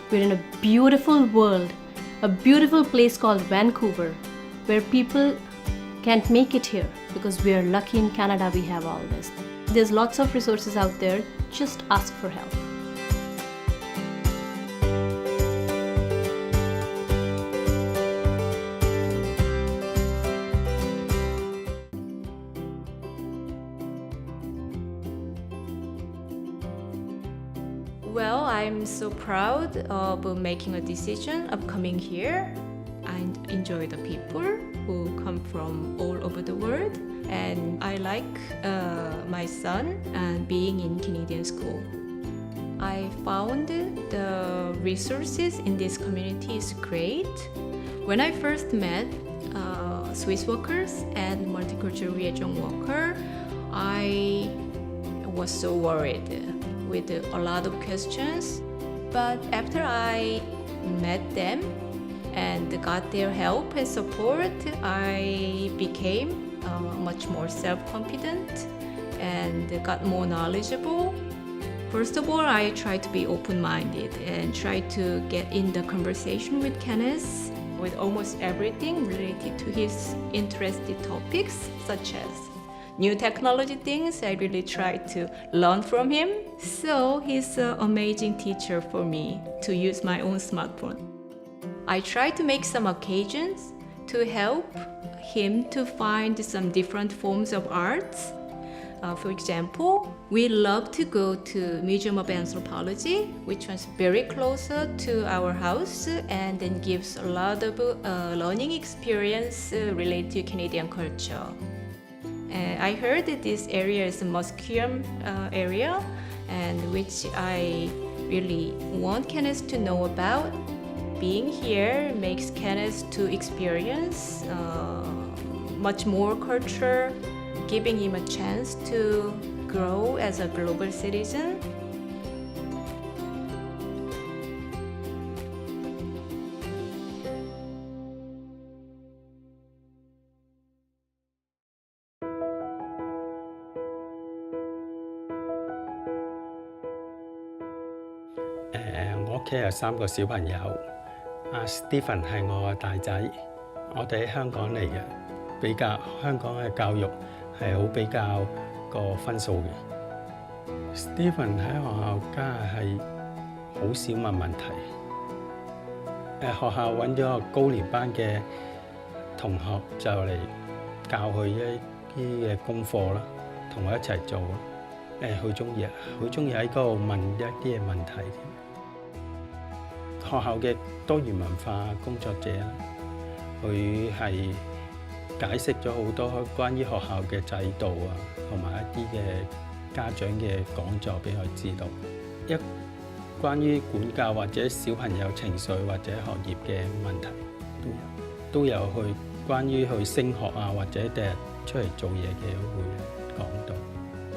We're in a beautiful world, a beautiful place called Vancouver, where people can't make it here because we are lucky in Canada we have all this. There's lots of resources out there, just ask for help. Well, I'm so proud of making a decision of coming here. I enjoy the people who come from all over the world, and I like my son and being in Canadian school. I found the resources in this community is great. When I first met Swiss workers and multicultural liaison worker, I was so worried with a lot of questions. But after I met them and got their help and support, I became much more self-confident and got more knowledgeable. First of all, I try to be open-minded and try to get in the conversation with Kenneth with almost everything related to his interested topics, such as new technology things. I really try to learn from him. So he's an amazing teacher for me to use my own smartphone. I try to make some occasions to help him to find some different forms of arts. For example, we love to go to Museum of Anthropology, which was very closer to our house and then gives a lot of learning experience related to Canadian culture. I heard that this area is a museum area, and which I really want Kenneth to know about. Being here makes Kenneth to experience much more culture, giving him a chance to grow as a global citizen.我屋企有3個小朋友，Stephen 係我嘅大仔，我哋喺香港嚟嘅，比較香港嘅教育係好比較個分數嘅。Stephen 喺學校梗係好少問問題，學校揾咗個高年班嘅同學就嚟教佢一啲嘅功課啦，同我一齊做。好中意喺嗰度問一啲嘅問題。學校嘅多元文化工作者，佢係解釋咗好多關於學校嘅制度啊，同埋一啲嘅家長嘅講座俾佢知道。關於管教或者小朋友情緒或者學業嘅問題都有去關於去升學啊，或者第日出嚟做嘢嘅會講到。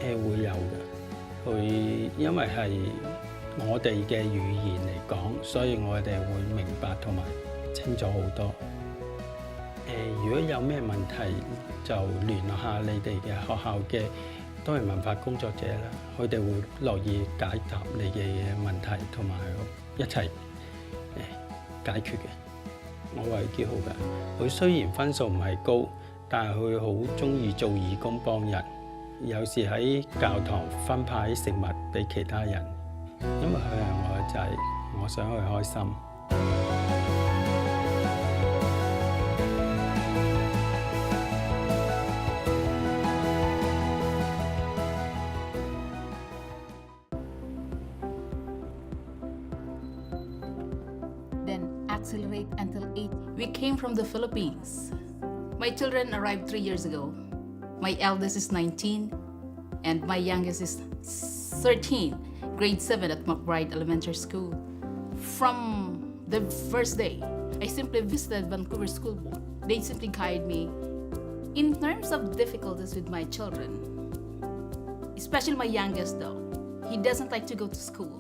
會有嘅，佢因為係我哋嘅語言嚟講，所以我哋會明白同埋清楚好多。如果有咩問題，就聯絡下你哋嘅學校嘅多元文化工作者啦，佢哋會樂意解答你嘅問題，同埋一齊解決嘅。我係幾好㗎，佢雖然分數唔係高，但係佢好中意做義工幫人。有時喺教堂分派食物俾其他人，因為佢係我嘅仔，我想佢開心。Then accelerate until 8. We came from the Philippines. My children arrived 3 years ago. My eldest is 19 and my youngest is 13, grade 7 at McBride Elementary School. From the first day, I simply visited Vancouver School Board. They simply guide me in terms of difficulties with my children. Especially my youngest though. He doesn't like to go to school.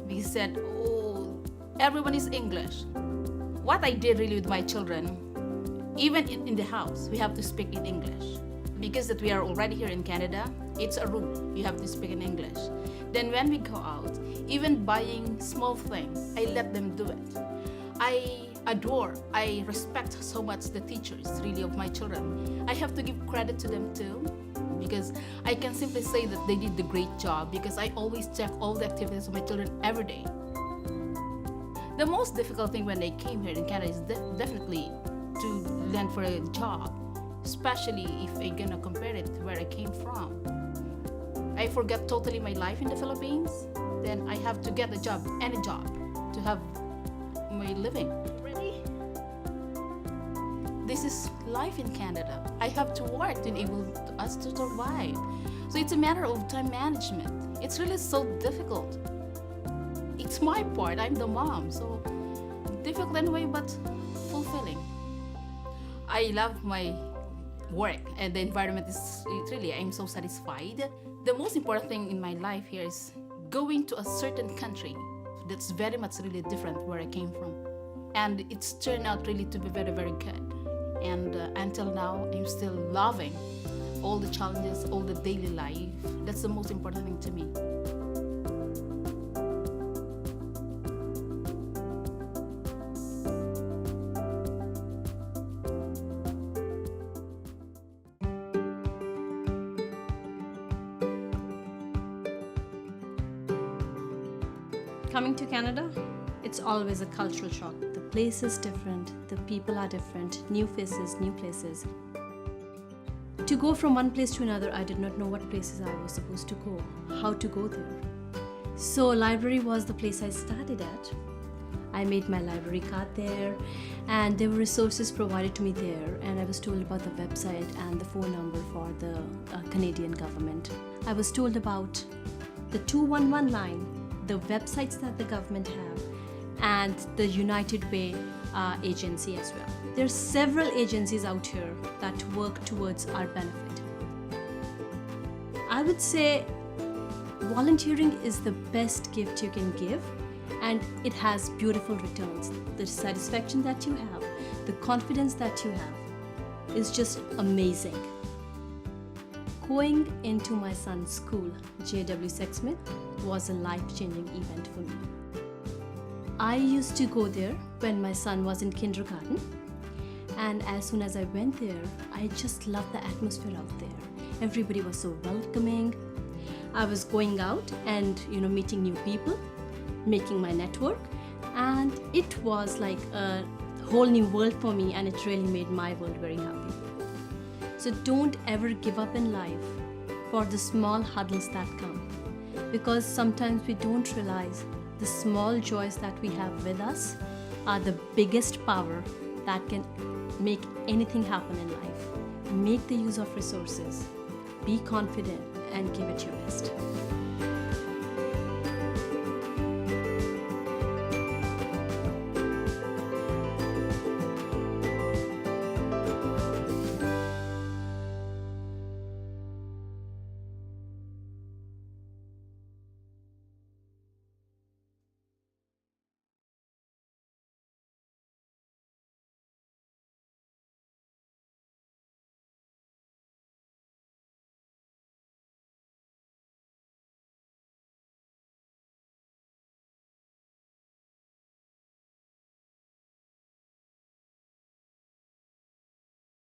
He said, oh, everyone is English. What I did really with my children, even in the house, we have to speak in English. Because that we are already here in Canada, it's a rule. You have to speak in English. Then when we go out, Even buying small things, I let them do it. I respect so much the teachers really of my children. I have to give credit to them too, because I can simply say that they did the great job, because I always check all the activities of my children every day. The most difficult thing when I came here in Canada is definitely to learn for a job, especially if I'm gonna compare it to where I came from. I forget totally my life in the Philippines, then I have to get a job, any job, to have my living. Ready? This is life in Canada. I have to work to enable us to survive. So it's a matter of time management. It's really so difficult. It's my part, I'm the mom, so difficult anyway, but fulfilling. I love my work and the environment is really, I'm so satisfied. The most important thing in my life here is going to a certain country that's very much really different where I came from. And it's turned out really to be very, very good. And until now, I'm still loving all the challenges, all the daily life. That's the most important thing to me. Coming to Canada, it's always a cultural shock. The place is different, the people are different, new faces, new places. To go from one place to another, I did not know what places I was supposed to go, how to go there. So library was the place I started at. I made my library card there, and there were resources provided to me there, and I was told about the website and the phone number for the Canadian government. I was told about the 211 line, the websites that the government have, and the United Way agency as well. There are several agencies out here that work towards our benefit. I would say volunteering is the best gift you can give, and it has beautiful returns. The satisfaction that you have, the confidence that you have is just amazing. Going into my son's school, J.W. Sexsmith, was a life-changing event for me. I used to go there when my son was in kindergarten, and as soon as I went there, I just loved the atmosphere out there. Everybody was so welcoming. I was going out and meeting new people, making my network, and it was like a whole new world for me, and it really made my world very happy. So don't ever give up in life for the small huddles that come, because sometimes we don't realize the small joys that we have with us are the biggest power that can make anything happen in life. Make the use of resources, be confident, and give it your best.